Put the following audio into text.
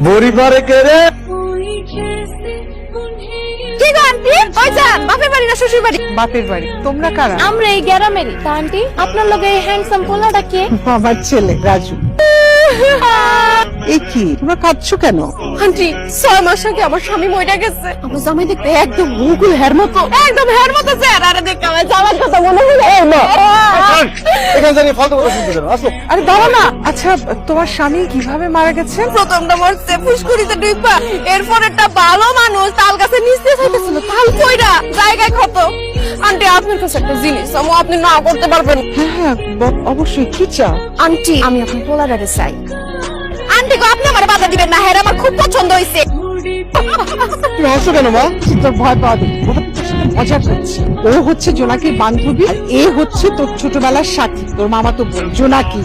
বড়ি পারে কে রে? কি গো আন্টি? ওই যান বাপের বাড়ি না শ্বশুর বাড়ি? বাপের বাড়ি। তোমরা কারা? আমরা এই গ্রামেরই। তা আন্টি আপনার লগে এই হ্যান্ডসাম পোলাটা কে? আমার ছেলে রাজু। এই কি তোমরা কাঁদছো কেন? আন্টি 6 মাস আগে আমার স্বামী মরে গেছে। আমার জামাই দেখতে একদম মুকুল হের মতো, একদম হের মতো চেহারা দেখে আমার জামার কথা মনে হলো। এই মা এখানে দাঁড়িয়ে ফালতু কথা শুনতে কেন? আসো। আরে দাঁড়া না। আচ্ছা তোমার স্বামী কিভাবে মারা গেছে? প্রথমটা মরছে ফুসকুড়িতে ডুইবা, এরপর একটা ভালো মানুষ তাল গাছে নিচে যাইতেছিল, তাল কইরা জায়গায় ক্ষত। আন্টি আপনার কাছে একটা জিনিস আপনি না করতে পারবেন? হ্যাঁ হ্যাঁ অবশ্যই। কি চাও? আন্টি আমি আপনার পোলারে চাই। আন্টি গো আপনি আমার বাধা দিবেন না, হ্যাঁ আমার খুব পছন্দ হয়েছে। তুমি হাসছো কেন মা? তোর ভয় পাওয়া দিবি। ওটা তোর সাথে মজা করছি। ও হচ্ছে জোনাকির বান্ধবী আর এ হচ্ছে তোর ছোটবেলার সাথী, তোর মামাতো বোন জোনাকি।